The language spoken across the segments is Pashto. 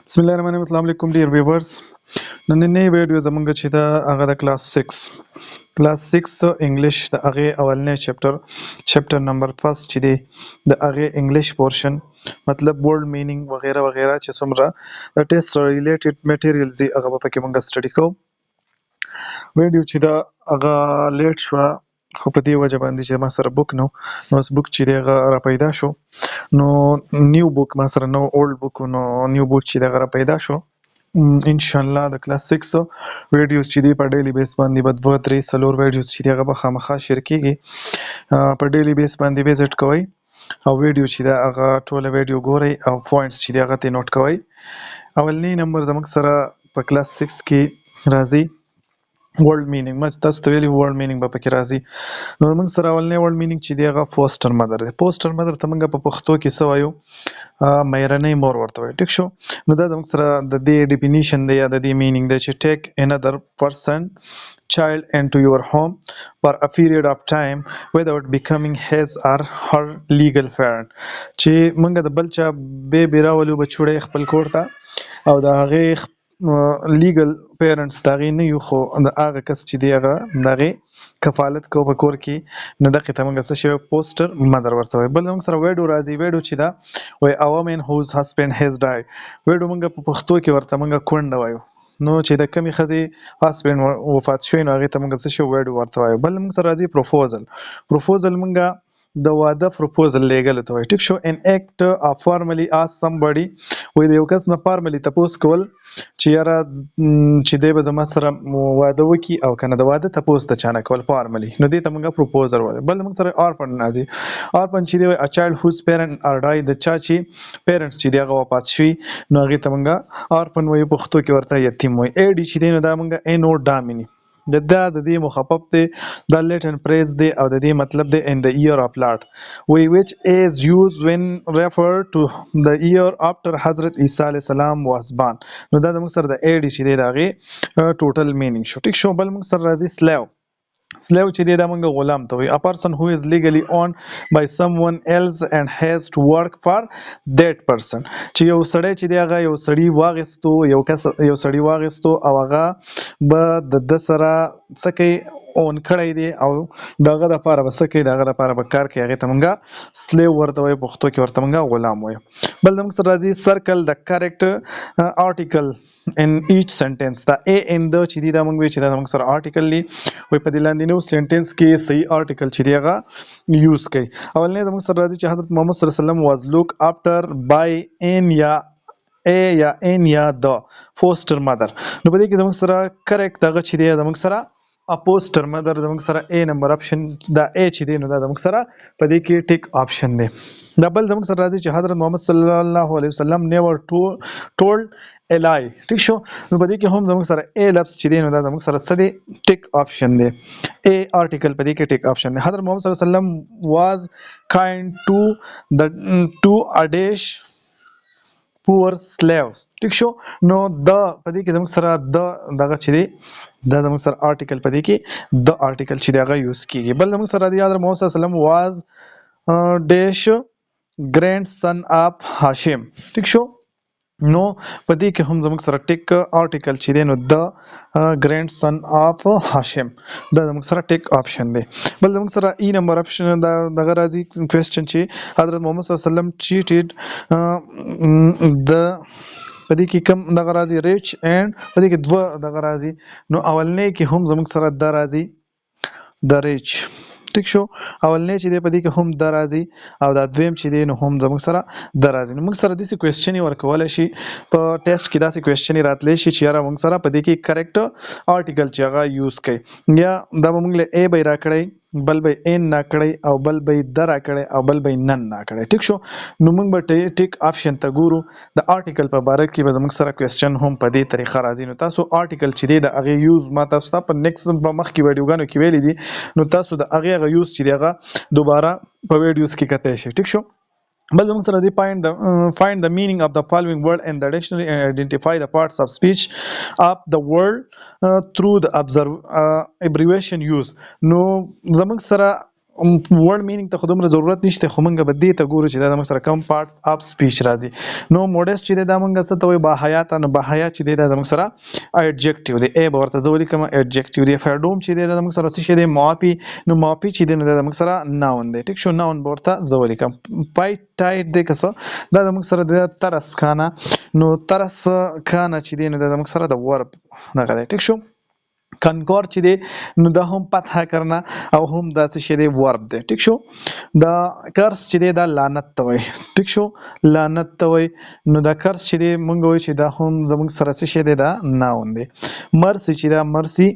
بسم الله الرحمن الرحیم. السلام علیکم ډیر ویورز. نننې ویډیو زمونږ چې دا هغه د کلاس 6 انګلیش د هغه اولنې چپټر نمبر فرست چې دی د هغه انګلیش پورشن مطلب ورډ مینینګ وغیرہ وغیرہ چې څومره د ټیسټ ریلیټډ میټیریالز دی هغه په کې مونږ سټډي کوو. ویډیو چې دا هغه لیټ شو خو په دې وجه باندې چې ما سره بوک نو اوس بوک چې دی هغه را پیدا شو نو نیو بوک ما سره نو اولډ بوک نو نیو بوک چې دی هغه را پیدا شو. ان شاء الله د کلاس 6 ویډیوز چې دی په ډیلی بیس باندې به 2 3 4 ویډیوز چې دی هغه به خامخا شیر کیږي. په ډیلی بیس باندې وزټ کوئ او ویډیو چې دا هغه ټوله ویډیو ګورئ او پوینټس چې دی هغه ته نوٹ کوئ. اولنی نمبر زموږ سره په کلاس 6 کې راځي ورډ مینینګ. ما تاسو ته ویلي ورډ مینینګ به پکې راځي. نو موږ سره اولنی ورډ مینینګ چې دی هغه فوسټر مدر دی. فوسټر مدر ته موږ په پښتو کې څه وایو؟ مېرنۍ مور ورته وایو. ټیک شو. نو دا زموږ سره د دې ډیفینیشن دی یا د دې مینینګ دی چې ټیک انادر پرسن child into your home for a period of time without becoming his or her legal parent. چې موږ د بل چا بیبي راولو بچوړی خپل کور ته او د هغې لیګل پیرنټس د هغې نه یو خو د هغه کس چې دی هغه د هغې کفالت کو په کور کې نو دغې ته موږ څه شی پوسټر مدر ورته وایو. بل موږ سره ویډیو راځي. ویډیو چې دا وایي a woman whose husband has died. ویډیو موږ په پښتو کې ورته موږ کونډه وایو. نو چې د کمې ښځې هسبینډ وفات شوی نو هغې ته موږ څه شی ویډیو ورته وایو. بل موږ سره راځي پروپوزل موږ د واده پروپوزل لیږلو ته وایي. ټیک شو. ان ایکټ فارملی آس سمبډي وایي د یو کس نه فارملی تپوس کول چې یاره چې دی به زما سره واده وکړي او که نه د واده تپوس د چا نه کول فارملی نو دې ته موږ پروپوزل وایو. بل موږ سره آرفن راځي. آرفن چې دی وایي ا چایلډ هوز پیرنټ ار ډای د چا چې پیرنټس چې دی هغه وفات شوي نو هغې ته موږ آرفن وایو. پښتو کې ورته یتیم وایي. ایډي چې دی نو دا موږ اینو ډامیني دا د دې مخفف دی دا لیټن پریز دی او د دې مطلب دی in the year of Lord وی which is used when refer to the year after حضرت عیسی علیه السلام was born. نو دا موږ سره د ایډي چې دی د هغې ټوټل مینینګ شو. ټیک شو. بل موږ سره راځي سلیو چې دی دا موږ غلام ته وایي. a person who is legally owned by someone else and has to work for that person. چې یو سړی چې دی هغه یو سړی واغېستو او هغه به د ده سره څه کوي اون کړی دی او دغه دپاره به څه کوي دغه دپاره به کار کوي هغې ته موږ سلیو ورته وایو. پښتو کې ورته موږ غلام وایو. بل موږ سره راځي سرکل د کریکټ آرټیکل in each sentence. دا a in the چې دی دا موږ وایو چې دا موږ سره آرټیکل دی وایي په دې لاندینو سنټنس کې صحیح آرټیکل چې دی هغه یوز کوي. اولنی زموږ سره راځي چې حضرت محمد صلی الله علیه وسلم was looked after by in یا a یا in یا the foster mother. نو په دې کې زموږ سره کریکټ دغه چې دی زموږ سره اپوسټر مدر زموږ سره a نمبر آپشن دا a چې دی نو دا زموږ سره په دې کې ټیک آپشن دی. دا بل زموږ سره راځي چې حضرت محمد صلی الله علیه وسلم never told a lie. ټیک شو. نو په دې کې هم زموږ سره a لفظ چې دی نو دا زموږ سره څه دی ټیک آپشن دی. a آرټیکل په دې کې ټیک آپشن دی. حضرت محمد صلی الله علیه وسلم was kind to a dash poor slaves. ټیک شو. نو دا په دې کې زموږ سره دغه چې دی دا زموږ سره آرټیکل په دې کې د آرټیکل چې دی هغه یوز کیږي. بل زموږ سره دی حضرت محمد صلی الله علیه وسلم was dash grandson of Hashim. ټیک شو. نو په دې کې هم زموږ سره ټیک آرټیکل چې دی نو د ګرینډ سن آف هاشم دا زموږ سره ټیک آپشن دی. بل زموږ سره ای نمبر آپشن دغه راځي کوېسچن چې حضرت محمد صلی الله علیه وسلم چیټډ د په دې کې کم دغه راځي ریچ اینډ په دې کې دوه دغه راځي نو اولنی کې هم زموږ سره د راځي د ریچ. ټیک شو. اولنی چې دی په دې کې هم د راځي او دا دویم چې دی نو هم زموږ سره د راځي. نو موږ سره داسې کوېسچنې ورکولی شي په ټیسټ کې داسې کوېسچنې راتلی شي چې یاره موږ سره په دې کې کریکټ آرټیکل چې هغه یوز کوي یا دا به موږ له a به یې راکړی بل به ان راکړی او بل به یې د راکړی او بل به یې نن راکړی. ټیک شو. نو موږ به ټیک آپشن ته ګورو. د آرټیکل په باره کې به زموږ سره کوېسچن هم په دې طریقه راځي. نو تاسو آرټیکل چې دی د هغې یوز ما تاسو ته په نیکسټ په مخکې ویډیوګانو کې ویلي دي نو تاسو د هغې هغه یوز چې دی هغه دوباره په ویډیوز کې کتلی شئ. ټیک شو. بل زموږ سره دی find the meaning of the following word in the dictionary and identify the parts of speech of the word through the abbreviation use. نو زموږ سره ورډ مینینګ ته خو دومره ضرورت نشته خو مونږ به دې ته ګورو چې دا زموږ سره کم پارټس اف سپیچ راځي نو موډست چې دا مونږ څه ته وایي باحیات نو باحیات چې دا زموږ سره ایڈجکټیو دی ای به ورته زه ولیکم ایڈجکټیو دی فیډوم چې دا زموږ سره څه شی دی معافي نو معافي چې دی نو دا زموږ سره ناون دی ټیک شو ناون به ورته زه ولیکم پای ټایټ دی که څه دا زموږ سره د ترس خانه نو ترس خانه چې دی نو دا زموږ سره د ورب دغه دی ټیک شو کنکور چې دی نو دا هم فتح کرنا او هم دا څه شی دی ورب دی ټیک شو دا کرس چې دی دا لعنت ته وایي ټیک شو لعنت ته وایي نو دا کرس چې دی مونږ وایو چې دا هم زموږ سره څه شی دی دا ناون دی مرسي چې دا مرسي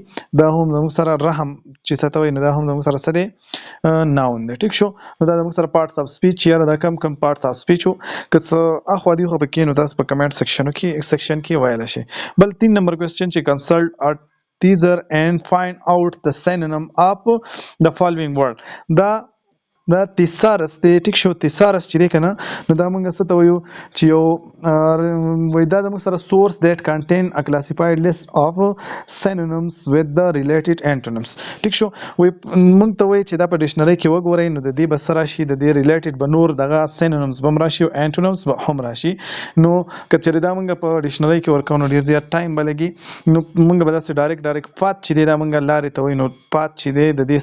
دا هم زموږ سره رحم چې څه ته وایي نو دا هم زموږ سره څه دی ناون دی ټیک شو نو دا زموږ سره پارټس اف سپیچ یاره دا کم پارټس اف سپیچ که څه اخوا دی خو پکې نو تاسو په کمنټ سیکشن کې وایلی شي بل 3 نمبر کوېسچن چې کنسلټ teaser and find out the synonym of the following word دا تیسارس دی ټیک شو تیسارس چې دی کنه نو دا موږ څه ته وایو چې یو وای دا موږ سره سورس دیٹ کنټین ا کلاسیفاید لیست اف سینونیمز with the related antonyms ټیک شو وای موږ ته وای چې دا په ډکشنری کې وګورئ نو د دې بس راشي د دې ریلیټډ به نور دغه سینونیمز بم راشي او انټونیمز به هم راشي نو کچې دا موږ په ډکشنری کې ورکو نو ډیر زیات ټایم بلګي نو موږ به داسې ډایرکټ فات چې دی دا موږ لارې ته وای نو فات چې دی د دې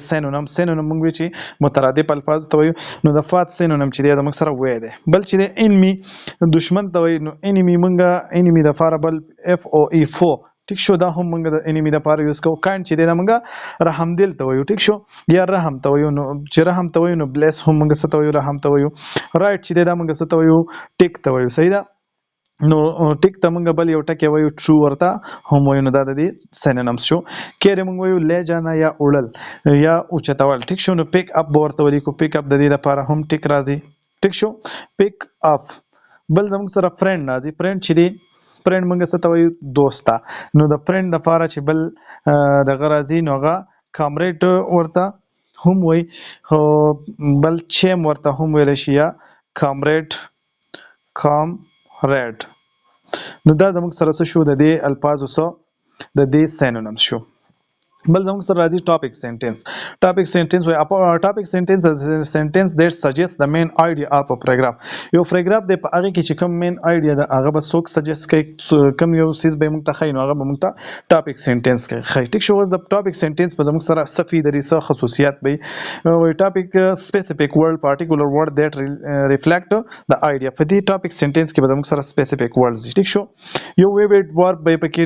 سینونیم موږ وی چې مترادف الفاظ ته وایو نو د فات سینونیم چې دی زموږ سره وای دی بل چې دی انمی دشمن ته وایي نو انمی موږ انمی د فاره بل اف او ای فو ټیک شو دا هم موږ د انمی د پاره یوز کوو کاین چې دی دا موږ رحم دل ته وایو ټیک شو یا رحم ته وایو نو چې رحم ته وایو نو بلیس هم موږ څه ته وایو رحم ته وایو رائټ چې دی دا موږ څه ته وایو ټیک ته وایو صحیح ده نو ټیک ته موږ بل یو ټکی وایو ټرو ورته هم وایو نو دا د دې سینونیمز شو کېره موږ وایو لیجانا یا اړل یا اوچتول ټیک شو نو پیک اپ ورته ولیکو پیک اپ د دې لپاره هم ټیک راځي ټیک شو پیک اپ بل زموږ سره فرند راځي فرند چې دی فرند موږ څه ته وایو دوستا نو د فرند لپاره چې بل دغه راځي نو هغه کامریډ ورته هم وایي بل چیم ورته هم ویلی شي یا کامریډ نو دا زموږ سره څه شو د دې الفاظو څه د دې سینونیمز شو بل زموږ سره راځي ټاپک سنټنس وایي ټاپک سنټنس از سنټنس دیٹ سجیسټ د مین آیډیا اف ا پیراګراف یو پیراګراف دی په هغه کې چې کوم مین آیډیا ده هغه به څوک سجیسټ کوي کوم یو سیز به موږ ته ښایي نو هغه به موږ ته ټاپک سنټنس کوي ټیک شو اوس د ټاپک سنټنس په زموږ سره څه فیدري څه خصوصیات به وایي ټاپک سپیسیفیک ورډ پارټیکولر ورډ دیٹ ریفلیکټ د آیډیا په دې ټاپک سنټنس کې به زموږ سره سپیسیفیک ورډز ټیک شو یو ویبډ ورب به پکې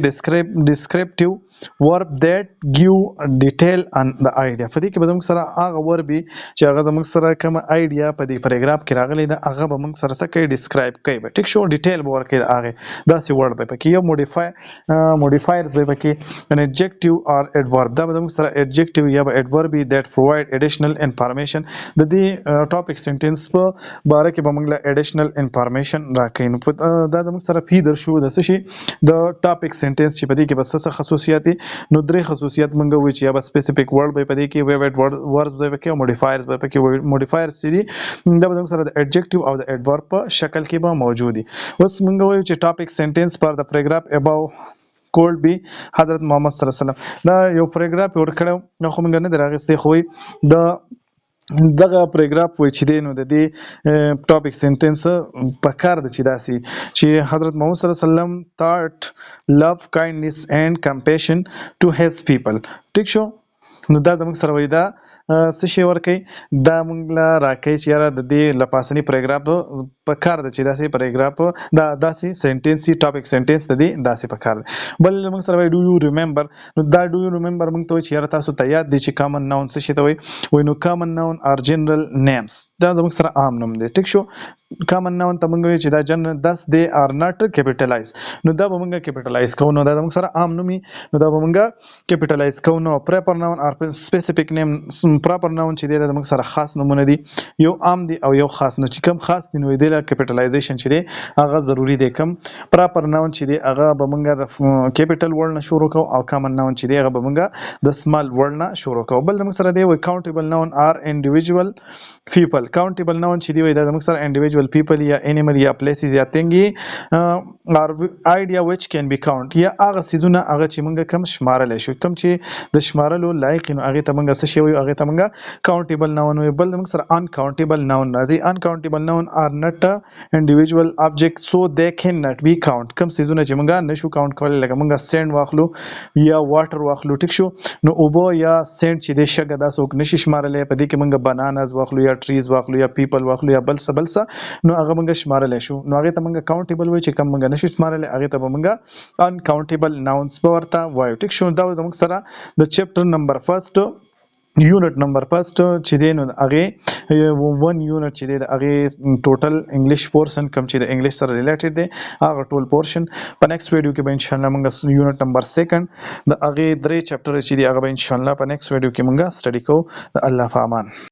ډیسکریپټیو ورب دیٹ ګیو ډیټیل ان د آیډیا په دې کې به زموږ سره هغه ورب چې هغه زموږ سره کوم آیډیا په دې پیراګراف کې راغلی ده هغه به موږ سره څه کوي ډیسکرایب کوي به ټیک شو ډیټیل به ورکوي د هغې داسې ورډ به پکې یو موډیفایرز به پکې ان ایڈجکټیو اور ایډورب دا به زموږ سره ایډجکټیو یا به ایډورب دیٹ پرووایډ ایډیشنل انفارمیشن د دې ټاپک سنټنس په باره کې به موږ له ایډیشنل انفارمیشن راکوي نو دا زموږ سره فیدر شو د څه شي د ټاپک سنټنس چې په دې کې به څه خصوصیات دي نو درې خصوصیات موږ وایو چې یا به سپیسیفیک ورډ به په دې کې ویبډ ورډز به پکې او موډیفایرز به پکې موډیفایرز چې دي دا به زموږ سره د ایډجکټیو او د ایډورب په شکل کې به موجود دي اوس موږ وایو چې ټاپک سنټنس پر د پیراګراف اباو کولډ بی حضرت محمد صلی الله علیه وسلم دا یو پیراګراف ورکړو نو خو موږ نه دراغستې خو د دغه پیراګراف وای چې دی نو د دې ټاپک سنټنس په کار د چې داسي چې حضرت محمد صلی الله علیه وسلم taught love kindness and compassion to his people ټیک شو نو دا زموږ سره وای دا څه شی ورکوي دا موږ له راکوي چې یاره د دې لپاسني پیراګراف په کار ده چې داسې پیراګراف دا داسې سنټنس ټاپک سنټنس د دې داسې په کار ده بل موږ سره وای ډو یو ریممبر نو دا ډو یو ریممبر موږ ته وای چې یاره تاسو ته یاد دي چې کامن ناون څه شي ته وای نو کامن ناون آر جنرال نیمز دا زموږ سره عام نوم دی ټیک شو کامن ناون ته موږ وایو چې دا جنرال داس دے آر ناٹ کیپیټلایز نو دا به موږ کیپیټلایز کوو نو دا زموږ سره عام نومي نو دا به موږ کیپیټلایز کوو نو پراپر ناون آر سپیسیفیک نیم پراپر ناون چې دی دا موږ سره خاص نومونه دي یو عام دي او یو خاص نو چې کوم خاص دي نو دی کیپټلایزیشن چې دی هغه ضروری دی. کم پراپر ناون چې دی هغه به مونږه د کیپټل ورډ نه شروع کوو او کامن ناون چې دی هغه به مونږه د سمال ورډ نه شروع کوو. بل موږ سره دی وای کاونټیبل ناون آر انډیویډوال پیپل. کاونټیبل ناون چې دی وای دا موږ سره انډیویډوال پیپل یا انیمل یا پلیسز یا تینګي ار ایډیا which can be count یا هغه سيزونه هغه چې مونږ کم شمارل شو کم چې د شمارلو لایق نو هغه ته مونږ څه شی وي هغه ته مونږ کاونټیبل ناون وي. بل موږ سره ان کاونټیبل ناون راځي. ان کاونټیبل ناون ار نٹ انډیویډوال object so they cannot be count. کم سيزونه چې مونږ نشو کاونټ کولای لکه مونږ سند واخلو یا واټر واخلو ټیک شو نو اوبو یا سند چې د شګه دا څوک نشي شمارلای په دې کې مونږ بناناز واخلو یا ټریز واخلو یا پیپل واخلو یا بل څه نو هغه مونږ شمارلای شو نو هغه ته مونږ کاونټیبل وای چې کم مونږ نشو شمارلای هغه ته مونږ ان کاونټیبل ناونز به ورته وایو. ټیک شو دا زموږ سره د چپټر نمبر فرست یونټ نمبر فرست چې دی نو هغه 1 یونټ چې دی هغه ټوټل انګلیش پورشن کم چې د انګلیش سره ریلیټډ دی هغه ټول پورشن په نیکسټ ویډیو کې به ان شاء الله موږ یونټ نمبر سیکنډ د هغه 3 چپټر چې دی هغه به ان شاء الله په نیکسټ ویډیو کې موږ سټڈی کوو. د الله په امان.